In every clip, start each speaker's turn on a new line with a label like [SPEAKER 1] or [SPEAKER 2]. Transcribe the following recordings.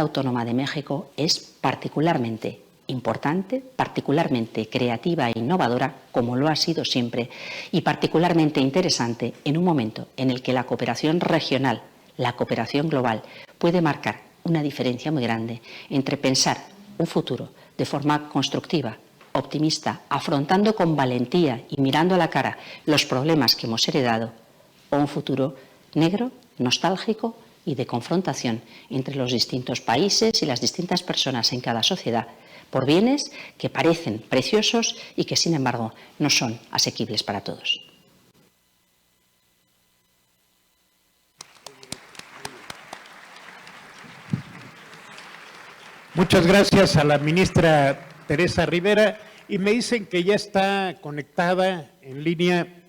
[SPEAKER 1] Autónoma de México es particularmente importante, particularmente creativa e innovadora, como lo ha sido siempre, y particularmente interesante en un momento en el que la cooperación regional, la cooperación global, puede marcar una diferencia muy grande entre pensar un futuro de forma constructiva, optimista, afrontando con valentía y mirando a la cara los problemas que hemos heredado, o un futuro negro, nostálgico y de confrontación entre los distintos países y las distintas personas en cada sociedad por bienes que parecen preciosos y que, sin embargo, no son asequibles para todos.
[SPEAKER 2] Muchas gracias a la ministra Teresa Rivera, y me dicen que ya está conectada en línea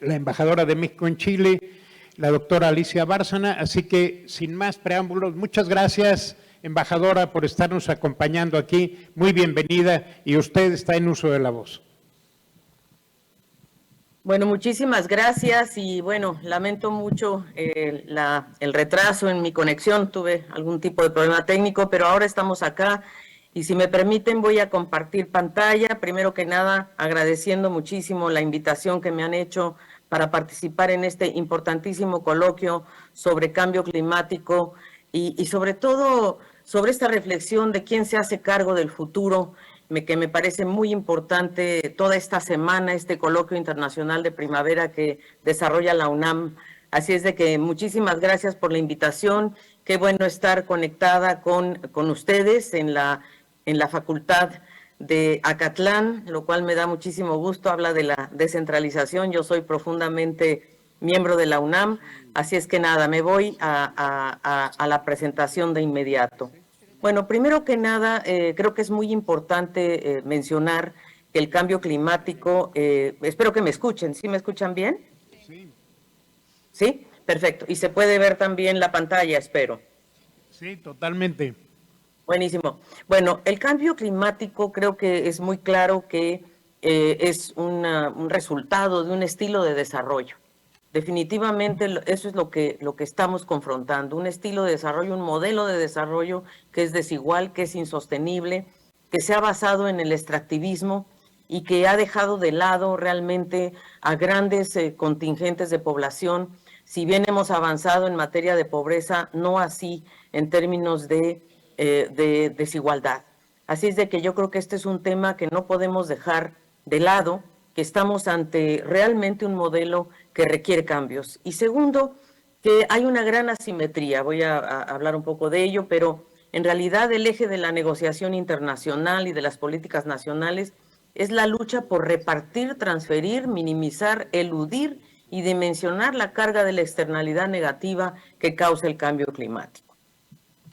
[SPEAKER 2] la embajadora de México en Chile, la doctora Alicia Bárcena, así que sin más preámbulos, muchas gracias, embajadora, por estarnos acompañando aquí, muy bienvenida, y usted está en uso de la voz.
[SPEAKER 3] Bueno, muchísimas gracias y bueno, lamento mucho el retraso en mi conexión, tuve algún tipo de problema técnico, pero ahora estamos acá y si me permiten voy a compartir pantalla. Primero que nada, agradeciendo muchísimo la invitación que me han hecho para participar en este importantísimo coloquio sobre cambio climático y sobre todo sobre esta reflexión de quién se hace cargo del futuro, que me parece muy importante toda esta semana, este coloquio internacional de primavera que desarrolla la UNAM. Así es de que muchísimas gracias por la invitación. Qué bueno estar conectada con ustedes en la Facultad de Acatlán, lo cual me da muchísimo gusto. Habla de la descentralización. Yo soy profundamente miembro de la UNAM, así es que nada, me voy a la presentación de inmediato. Bueno, primero que nada, creo que es muy importante mencionar que el cambio climático, espero que me escuchen, ¿sí me escuchan bien?
[SPEAKER 2] Sí.
[SPEAKER 3] ¿Sí? Perfecto. Y se puede ver también la pantalla, espero.
[SPEAKER 2] Sí, totalmente.
[SPEAKER 3] Buenísimo. Bueno, el cambio climático creo que es muy claro que es un resultado de un estilo de desarrollo. Definitivamente eso es lo que estamos confrontando, un estilo de desarrollo, un modelo de desarrollo que es desigual, que es insostenible, que se ha basado en el extractivismo y que ha dejado de lado realmente a grandes contingentes de población. Si bien hemos avanzado en materia de pobreza, no así en términos de desigualdad. Así es de que yo creo que este es un tema que no podemos dejar de lado, que estamos ante realmente un modelo que requiere cambios. Y segundo, que hay una gran asimetría, voy a hablar un poco de ello, pero en realidad el eje de la negociación internacional y de las políticas nacionales es la lucha por repartir, transferir, minimizar, eludir y dimensionar la carga de la externalidad negativa que causa el cambio climático.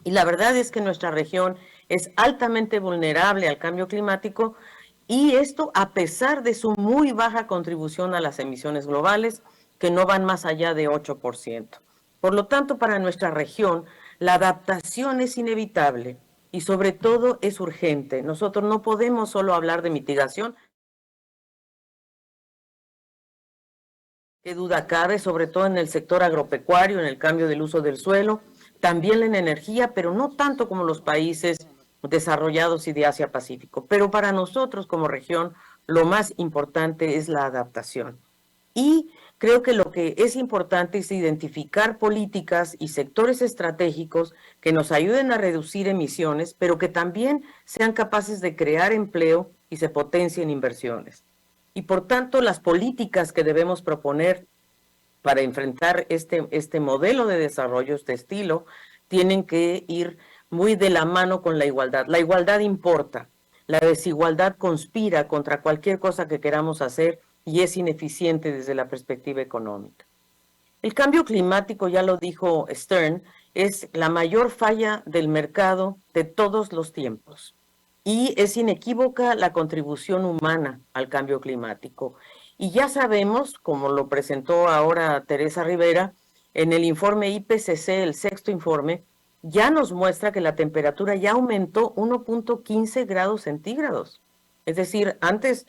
[SPEAKER 3] Y la verdad es que nuestra región es altamente vulnerable al cambio climático, y esto a pesar de su muy baja contribución a las emisiones globales, que no van más allá de 8%. Por lo tanto, para nuestra región, la adaptación es inevitable y sobre todo es urgente. Nosotros no podemos solo hablar de mitigación. Qué duda cabe, sobre todo en el sector agropecuario, en el cambio del uso del suelo, también en energía, pero no tanto como los países desarrollados y de Asia-Pacífico. Pero para nosotros como región, lo más importante es la adaptación. Y creo que lo que es importante es identificar políticas y sectores estratégicos que nos ayuden a reducir emisiones, pero que también sean capaces de crear empleo y se potencien inversiones. Y por tanto, las políticas que debemos proponer para enfrentar este modelo de desarrollo, este estilo, tienen que ir muy de la mano con la igualdad. La igualdad importa, la desigualdad conspira contra cualquier cosa que queramos hacer y es ineficiente desde la perspectiva económica. El cambio climático, ya lo dijo Stern, es la mayor falla del mercado de todos los tiempos. Y es inequívoca la contribución humana al cambio climático. Y ya sabemos, como lo presentó ahora Teresa Rivera, en el informe IPCC, el sexto informe, ya nos muestra que la temperatura ya aumentó 1.15 grados centígrados. Es decir, antes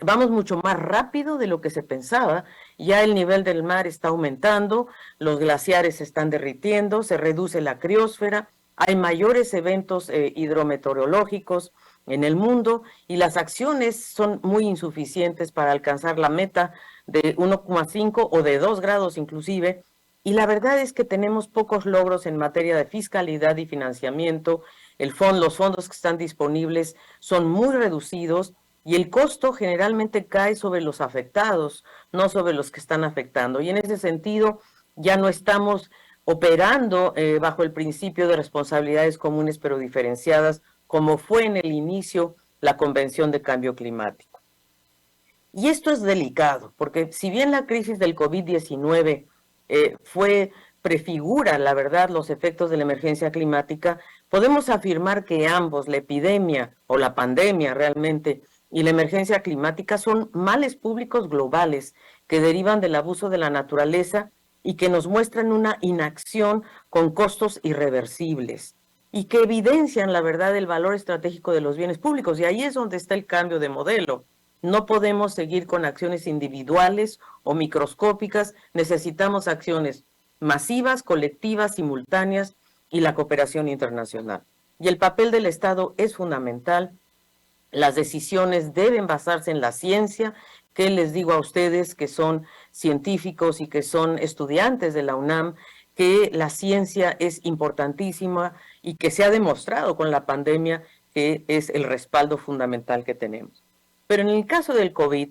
[SPEAKER 3] vamos mucho más rápido de lo que se pensaba, ya el nivel del mar está aumentando, los glaciares se están derritiendo, se reduce la criósfera, hay mayores eventos hidrometeorológicos en el mundo y las acciones son muy insuficientes para alcanzar la meta de 1,5 o de 2 grados inclusive. Y la verdad es que tenemos pocos logros en materia de fiscalidad y financiamiento. Los fondos que están disponibles son muy reducidos y el costo generalmente cae sobre los afectados, no sobre los que están afectando. Y en ese sentido ya no estamos operando bajo el principio de responsabilidades comunes pero diferenciadas, como fue en el inicio la Convención de Cambio Climático. Y esto es delicado, porque si bien la crisis del COVID-19 prefigura, la verdad, los efectos de la emergencia climática, podemos afirmar que ambos, la epidemia o la pandemia realmente y la emergencia climática, son males públicos globales que derivan del abuso de la naturaleza y que nos muestran una inacción con costos irreversibles y que evidencian, la verdad, el valor estratégico de los bienes públicos. Y ahí es donde está el cambio de modelo. No podemos seguir con acciones individuales o microscópicas, necesitamos acciones masivas, colectivas, simultáneas y la cooperación internacional. Y el papel del Estado es fundamental. Las decisiones deben basarse en la ciencia. ¿Qué les digo a ustedes que son científicos y que son estudiantes de la UNAM? Que la ciencia es importantísima y que se ha demostrado con la pandemia que es el respaldo fundamental que tenemos. Pero en el caso del COVID,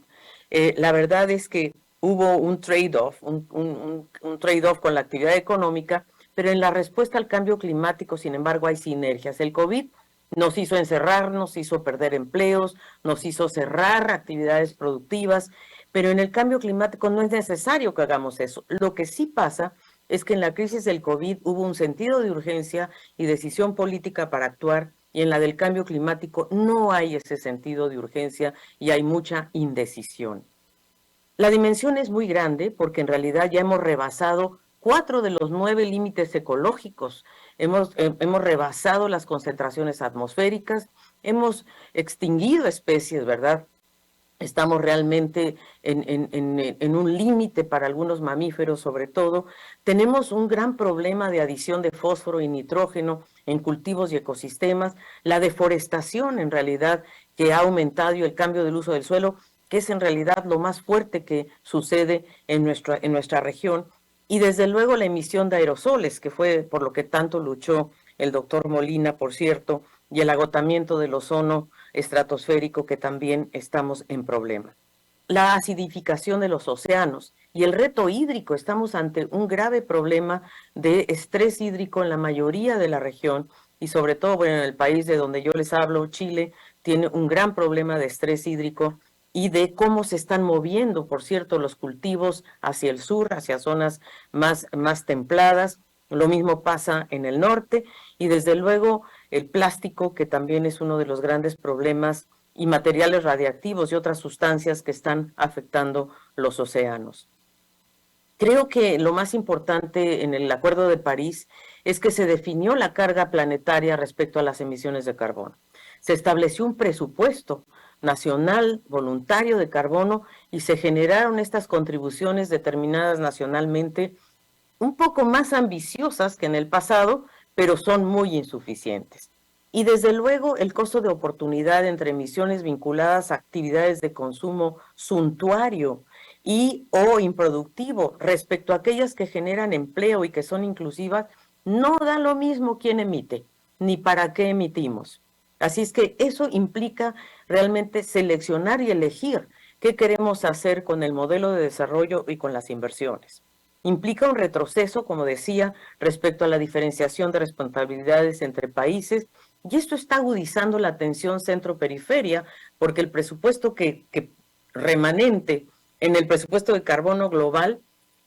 [SPEAKER 3] la verdad es que hubo un trade-off, un trade-off con la actividad económica, pero en la respuesta al cambio climático, sin embargo, hay sinergias. El COVID nos hizo encerrar, nos hizo perder empleos, nos hizo cerrar actividades productivas, pero en el cambio climático no es necesario que hagamos eso. Lo que sí pasa es que en la crisis del COVID hubo un sentido de urgencia y decisión política para actuar, y en la del cambio climático no hay ese sentido de urgencia y hay mucha indecisión. La dimensión es muy grande porque en realidad ya hemos rebasado 4 de los 9 límites ecológicos. Hemos rebasado las concentraciones atmosféricas, hemos extinguido especies, ¿verdad? Estamos realmente en un límite para algunos mamíferos, sobre todo. Tenemos un gran problema de adición de fósforo y nitrógeno en cultivos y ecosistemas. La deforestación, en realidad, que ha aumentado, y el cambio del uso del suelo, que es en realidad lo más fuerte que sucede en nuestra región. Y desde luego la emisión de aerosoles, que fue por lo que tanto luchó el doctor Molina, por cierto, y el agotamiento del ozono estratosférico, que también estamos en problema. La acidificación de los océanos y el reto hídrico. Estamos ante un grave problema de estrés hídrico en la mayoría de la región y sobre todo, bueno, en el país de donde yo les hablo, Chile, tiene un gran problema de estrés hídrico y de cómo se están moviendo, por cierto, los cultivos hacia el sur, hacia zonas más templadas. Lo mismo pasa en el norte y desde luego el plástico, que también es uno de los grandes problemas, y materiales radiactivos y otras sustancias que están afectando los océanos. Creo que lo más importante en el Acuerdo de París es que se definió la carga planetaria respecto a las emisiones de carbono. Se estableció un presupuesto nacional voluntario de carbono y se generaron estas contribuciones determinadas nacionalmente, un poco más ambiciosas que en el pasado, pero son muy insuficientes. Y desde luego el costo de oportunidad entre emisiones vinculadas a actividades de consumo suntuario o improductivo respecto a aquellas que generan empleo y que son inclusivas, no da lo mismo quién emite, ni para qué emitimos. Así es que eso implica realmente seleccionar y elegir qué queremos hacer con el modelo de desarrollo y con las inversiones. Implica un retroceso, como decía, respecto a la diferenciación de responsabilidades entre países, y esto está agudizando la tensión centro-periferia, porque el presupuesto que remanente en el presupuesto de carbono global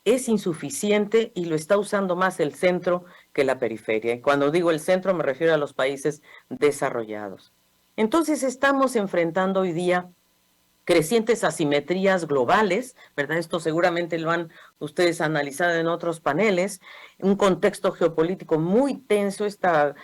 [SPEAKER 3] es insuficiente y lo está usando más el centro que la periferia. Y cuando digo el centro me refiero a los países desarrollados. Entonces estamos enfrentando hoy día crecientes asimetrías globales, ¿verdad? Esto seguramente lo han ustedes analizado en otros paneles, un contexto geopolítico muy tenso, esta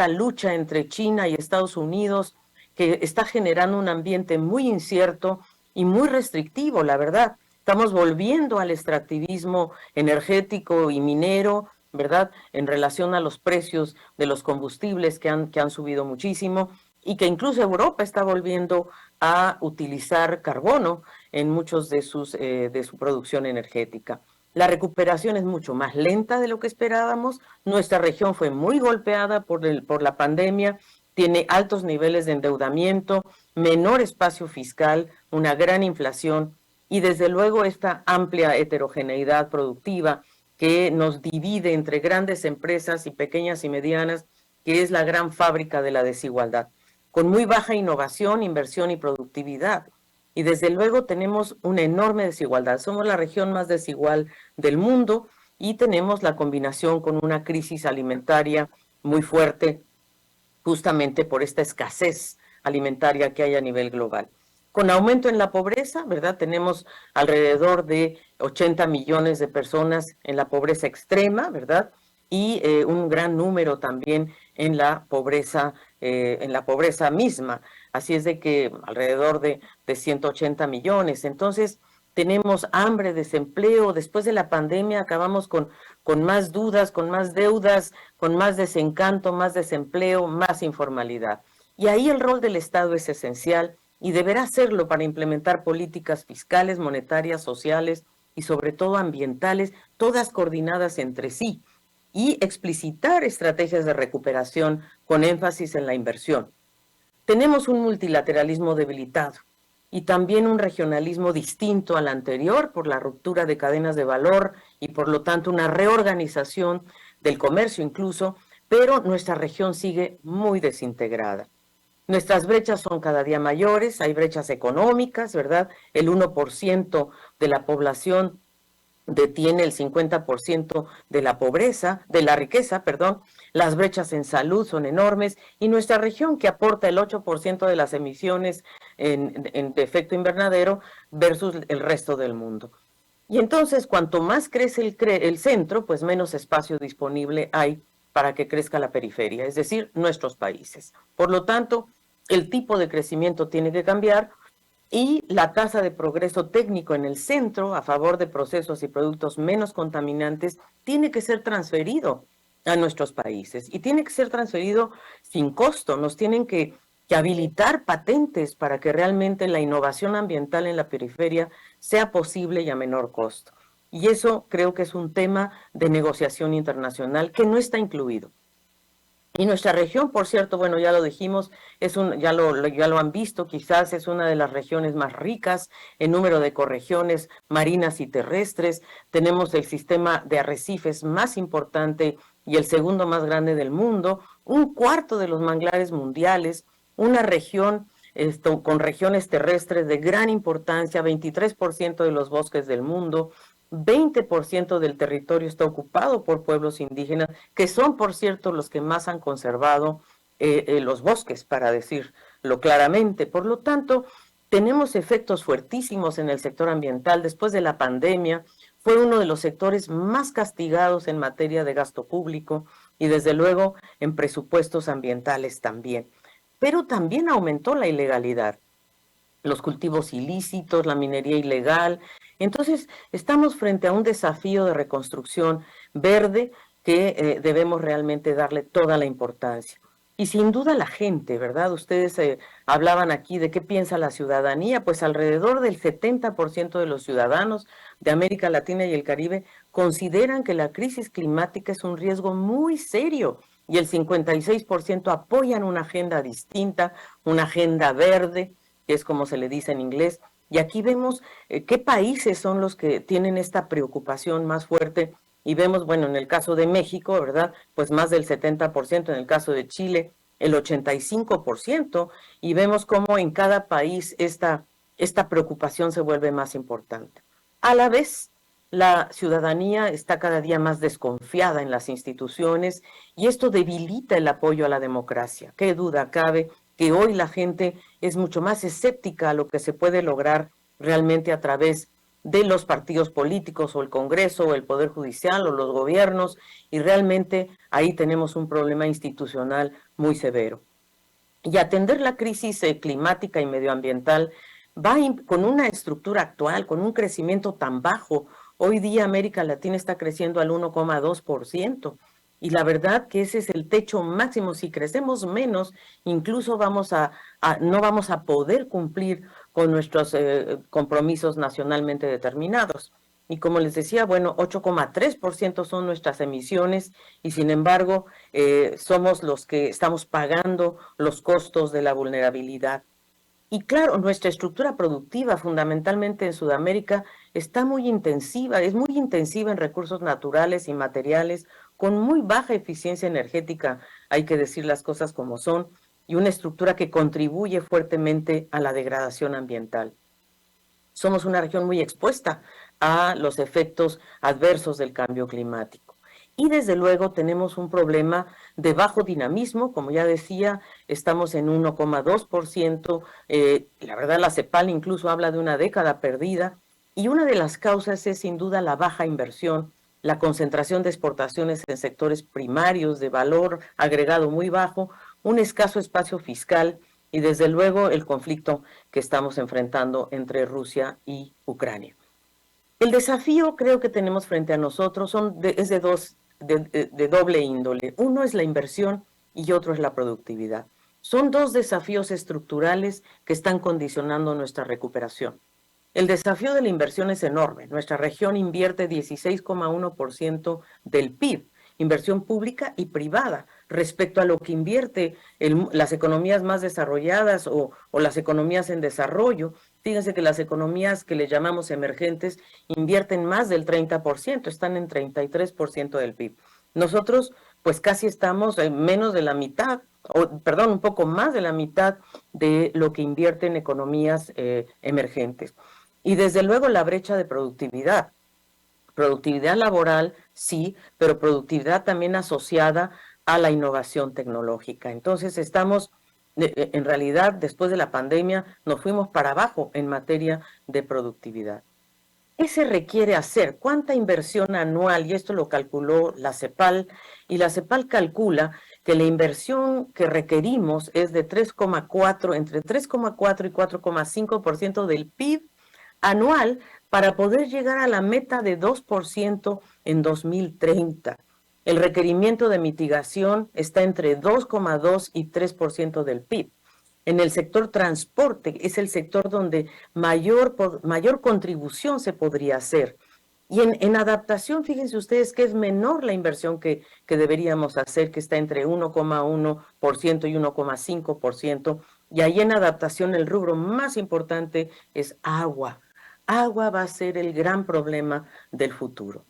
[SPEAKER 3] lucha entre China y Estados Unidos, que está generando un ambiente muy incierto y muy restrictivo, la verdad. Estamos volviendo al extractivismo energético y minero, ¿verdad? En relación a los precios de los combustibles que han subido muchísimo y que incluso Europa está volviendo a utilizar carbono en muchos de su producción energética. La recuperación es mucho más lenta de lo que esperábamos. Nuestra región fue muy golpeada por la pandemia, tiene altos niveles de endeudamiento, menor espacio fiscal, una gran inflación y desde luego esta amplia heterogeneidad productiva que nos divide entre grandes empresas y pequeñas y medianas, que es la gran fábrica de la desigualdad, con muy baja innovación, inversión y productividad. Y desde luego tenemos una enorme desigualdad. Somos la región más desigual del mundo y tenemos la combinación con una crisis alimentaria muy fuerte, justamente por esta escasez alimentaria que hay a nivel global. Con aumento en la pobreza, ¿verdad? Tenemos alrededor de 80 millones de personas en la pobreza extrema, ¿verdad? Y un gran número también en la pobreza misma. Así es de que alrededor de 180 millones. Entonces, tenemos hambre, desempleo. Después de la pandemia acabamos con más dudas, con más deudas, con más desencanto, más desempleo, más informalidad. Y ahí el rol del Estado es esencial y deberá hacerlo para implementar políticas fiscales, monetarias, sociales y sobre todo ambientales, todas coordinadas entre sí, y explicitar estrategias de recuperación con énfasis en la inversión. Tenemos un multilateralismo debilitado y también un regionalismo distinto al anterior por la ruptura de cadenas de valor y por lo tanto una reorganización del comercio incluso, pero nuestra región sigue muy desintegrada. Nuestras brechas son cada día mayores, hay brechas económicas, ¿verdad? El 1% de la población detiene el 50% de la pobreza, de la riqueza, perdón. Las brechas en salud son enormes y nuestra región, que aporta el 8% de las emisiones de efecto invernadero versus el resto del mundo. Y entonces, cuanto más crece el centro, pues menos espacio disponible hay para que crezca la periferia, es decir, nuestros países. Por lo tanto, el tipo de crecimiento tiene que cambiar y la tasa de progreso técnico en el centro a favor de procesos y productos menos contaminantes tiene que ser transferido a nuestros países y tiene que ser transferido sin costo. Nos tienen que habilitar patentes para que realmente la innovación ambiental en la periferia sea posible y a menor costo. Y eso creo que es un tema de negociación internacional que no está incluido. Y nuestra región, por cierto, bueno, ya lo dijimos, ya lo han visto, quizás es una de las regiones más ricas en número de ecorregiones marinas y terrestres. Tenemos el sistema de arrecifes más importante y el segundo más grande del mundo, un cuarto de los manglares mundiales, una región con regiones terrestres de gran importancia, 23% de los bosques del mundo, 20% del territorio está ocupado por pueblos indígenas, que son, por cierto, los que más han conservado los bosques, para decirlo claramente. Por lo tanto, tenemos efectos fuertísimos en el sector ambiental. Después de la pandemia, fue uno de los sectores más castigados en materia de gasto público y, desde luego, en presupuestos ambientales también. Pero también aumentó la ilegalidad, los cultivos ilícitos, la minería ilegal. Entonces, estamos frente a un desafío de reconstrucción verde que debemos realmente darle toda la importancia. Y sin duda la gente, ¿verdad? Ustedes hablaban aquí de qué piensa la ciudadanía, pues alrededor del 70% de los ciudadanos de América Latina y el Caribe consideran que la crisis climática es un riesgo muy serio y el 56% apoyan una agenda distinta, una agenda verde, que es como se le dice en inglés. Y aquí vemos qué países son los que tienen esta preocupación más fuerte. Y vemos, bueno, en el caso de México, ¿verdad? Pues más del 70%, en el caso de Chile, el 85%. Y vemos cómo en cada país esta preocupación se vuelve más importante. A la vez, la ciudadanía está cada día más desconfiada en las instituciones y esto debilita el apoyo a la democracia. Qué duda cabe que hoy la gente es mucho más escéptica a lo que se puede lograr realmente a través de los partidos políticos o el Congreso o el Poder Judicial o los gobiernos, y realmente ahí tenemos un problema institucional muy severo. Y atender la crisis climática y medioambiental va con una estructura actual, con un crecimiento tan bajo Hoy día América Latina está creciendo al 1,2%. Y la verdad que ese es el techo máximo. Si crecemos menos, incluso no vamos a poder cumplir con nuestros compromisos nacionalmente determinados. Y como les decía, bueno, 8,3% son nuestras emisiones y sin embargo somos los que estamos pagando los costos de la vulnerabilidad. Y claro, nuestra estructura productiva, fundamentalmente en Sudamérica, está muy intensiva, es muy intensiva en recursos naturales y materiales, con muy baja eficiencia energética, hay que decir las cosas como son, y una estructura que contribuye fuertemente a la degradación ambiental. Somos una región muy expuesta a los efectos adversos del cambio climático. Y desde luego tenemos un problema de bajo dinamismo, como ya decía, estamos en 1,2%, la verdad la CEPAL incluso habla de una década perdida, y una de las causas es sin duda la baja inversión, la concentración de exportaciones en sectores primarios de valor agregado muy bajo, un escaso espacio fiscal y desde luego el conflicto que estamos enfrentando entre Rusia y Ucrania. El desafío creo que tenemos frente a nosotros es de doble índole. Uno es la inversión y otro es la productividad. Son dos desafíos estructurales que están condicionando nuestra recuperación. El desafío de la inversión es enorme. Nuestra región invierte 16,1% del PIB, inversión pública y privada, respecto a lo que invierte las economías más desarrolladas o las economías en desarrollo. Fíjense que las economías que le llamamos emergentes invierten más del 30%, están en 33% del PIB. Nosotros, pues casi estamos en menos de la mitad, perdón, un poco más de la mitad de lo que invierte en economías emergentes. Y desde luego la brecha de productividad. Productividad laboral, sí, pero productividad también asociada a la innovación tecnológica. Entonces estamos, en realidad, después de la pandemia, nos fuimos para abajo en materia de productividad. ¿Qué se requiere hacer? ¿Cuánta inversión anual? Y esto lo calculó la CEPAL, y la CEPAL calcula que la inversión que requerimos es de entre 3,4 y 4,5% del PIB anual para poder llegar a la meta de 2% en 2030. El requerimiento de mitigación está entre 2,2 y 3% del PIB. En el sector transporte es el sector donde mayor contribución se podría hacer. Y en adaptación, fíjense ustedes que es menor la inversión que deberíamos hacer, que está entre 1,1% y 1,5%. Y ahí en adaptación el rubro más importante es agua. Agua va a ser el gran problema del futuro.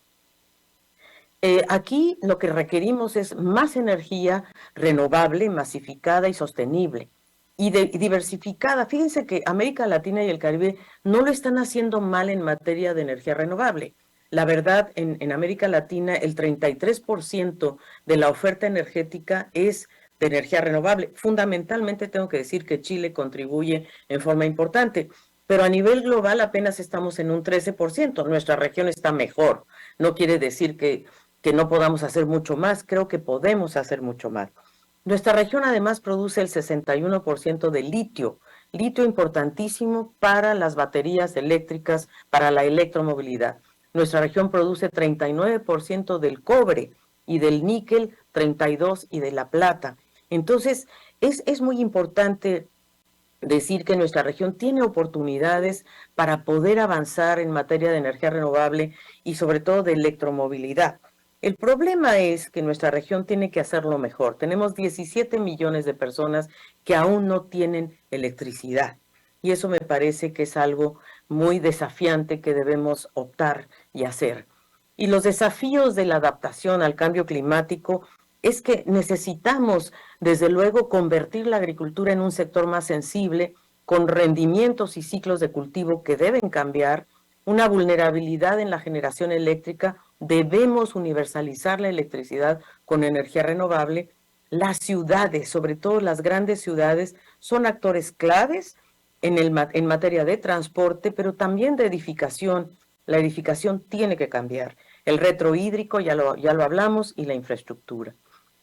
[SPEAKER 3] Aquí lo que requerimos es más energía renovable, masificada y sostenible. Y diversificada. Fíjense que América Latina y el Caribe no lo están haciendo mal en materia de energía renovable. La verdad, en América Latina el 33% de la oferta energética es de energía renovable. Fundamentalmente tengo que decir que Chile contribuye en forma importante, pero a nivel global apenas estamos en un 13%. Nuestra región está mejor. No quiere decir que no podamos hacer mucho más. Creo que podemos hacer mucho más. Nuestra región además produce el 61% de litio, litio importantísimo para las baterías eléctricas, para la electromovilidad. Nuestra región produce 39% del cobre y del níquel 32% y de la plata. Entonces, es muy importante decir que nuestra región tiene oportunidades para poder avanzar en materia de energía renovable y sobre todo de electromovilidad. El problema es que nuestra región tiene que hacerlo mejor. Tenemos 17 millones de personas que aún no tienen electricidad y eso me parece que es algo muy desafiante que debemos optar y hacer. Y los desafíos de la adaptación al cambio climático es que necesitamos, desde luego, convertir la agricultura en un sector más sensible, con rendimientos y ciclos de cultivo que deben cambiar, una vulnerabilidad en la generación eléctrica. Debemos universalizar la electricidad con energía renovable. Las ciudades, sobre todo las grandes ciudades, son actores claves en materia de transporte, pero también de edificación. La edificación tiene que cambiar. El retro hídrico, ya lo hablamos, y la infraestructura.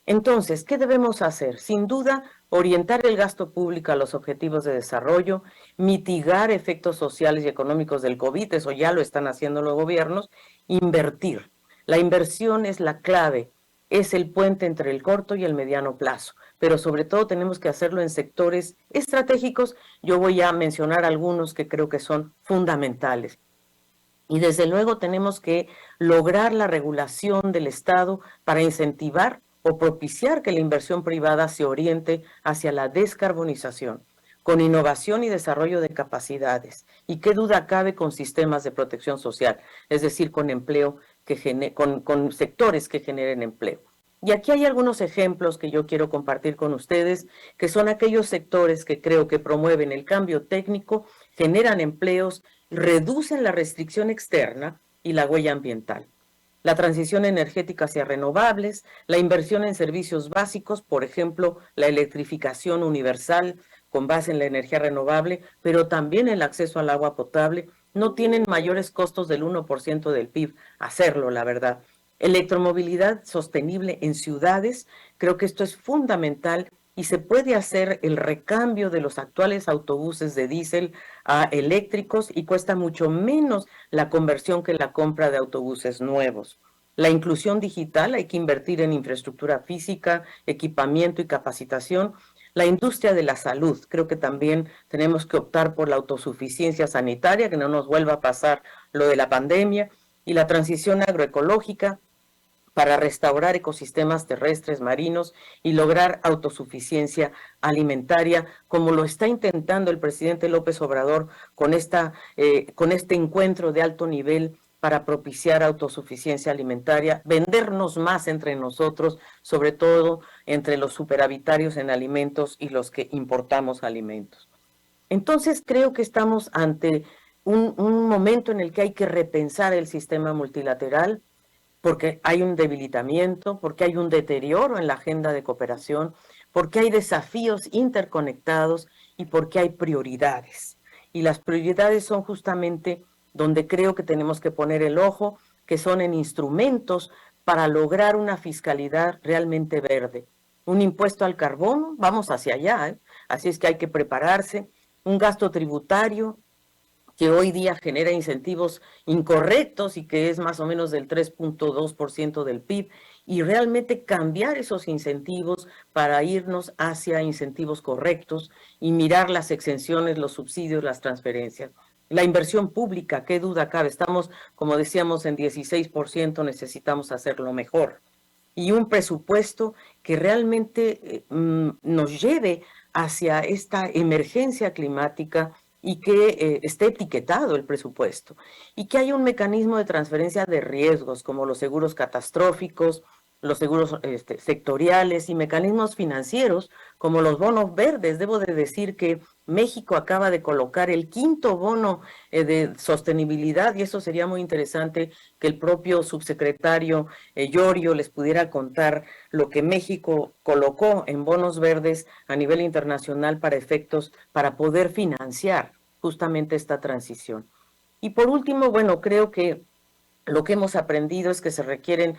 [SPEAKER 3] Entonces, ¿qué debemos hacer? Sin duda, orientar el gasto público a los objetivos de desarrollo, mitigar efectos sociales y económicos del COVID, eso ya lo están haciendo los gobiernos, invertir. La inversión es la clave, es el puente entre el corto y el mediano plazo, pero sobre todo tenemos que hacerlo en sectores estratégicos. Yo voy a mencionar algunos que creo que son fundamentales. Y desde luego tenemos que lograr la regulación del Estado para incentivar o propiciar que la inversión privada se oriente hacia la descarbonización, con innovación y desarrollo de capacidades. Y qué duda cabe con sistemas de protección social, es decir, con empleo con sectores que generen empleo. Y aquí hay algunos ejemplos que yo quiero compartir con ustedes, que son aquellos sectores que creo que promueven el cambio técnico, generan empleos, reducen la restricción externa y la huella ambiental. La transición energética hacia renovables, la inversión en servicios básicos, por ejemplo, la electrificación universal con base en la energía renovable, pero también el acceso al agua potable, no tienen mayores costos del 1% del PIB hacerlo, la verdad. Electromovilidad sostenible en ciudades, creo que esto es fundamental y se puede hacer el recambio de los actuales autobuses de diésel a eléctricos y cuesta mucho menos la conversión que la compra de autobuses nuevos. La inclusión digital, hay que invertir en infraestructura física, equipamiento y capacitación. La industria de la salud, creo que también tenemos que optar por la autosuficiencia sanitaria, que no nos vuelva a pasar lo de la pandemia, y la transición agroecológica, para restaurar ecosistemas terrestres, marinos y lograr autosuficiencia alimentaria, como lo está intentando el presidente López Obrador con este encuentro de alto nivel para propiciar autosuficiencia alimentaria, vendernos más entre nosotros, sobre todo entre los superavitarios en alimentos y los que importamos alimentos. Entonces creo que estamos ante un momento en el que hay que repensar el sistema multilateral, porque hay un debilitamiento, porque hay un deterioro en la agenda de cooperación, porque hay desafíos interconectados y porque hay prioridades. Y las prioridades son justamente donde creo que tenemos que poner el ojo, que son en instrumentos para lograr una fiscalidad realmente verde. Un impuesto al carbón, vamos hacia allá, ¿eh? Así es que hay que prepararse. Un gasto tributario que hoy día genera incentivos incorrectos y que es más o menos del 3.2% del PIB, y realmente cambiar esos incentivos para irnos hacia incentivos correctos y mirar las exenciones, los subsidios, las transferencias. La inversión pública, qué duda cabe, estamos, como decíamos, en 16%, necesitamos hacerlo mejor. Y un presupuesto que realmente nos lleve hacia esta emergencia climática y que esté etiquetado el presupuesto y que haya un mecanismo de transferencia de riesgos como los seguros catastróficos, los seguros sectoriales y mecanismos financieros como los bonos verdes. Debo de decir que México acaba de colocar el 5º bono de sostenibilidad y eso sería muy interesante que el propio subsecretario Llorio les pudiera contar lo que México colocó en bonos verdes a nivel internacional para efectos, para poder financiar justamente esta transición. Y por último, bueno, creo que lo que hemos aprendido es que se requieren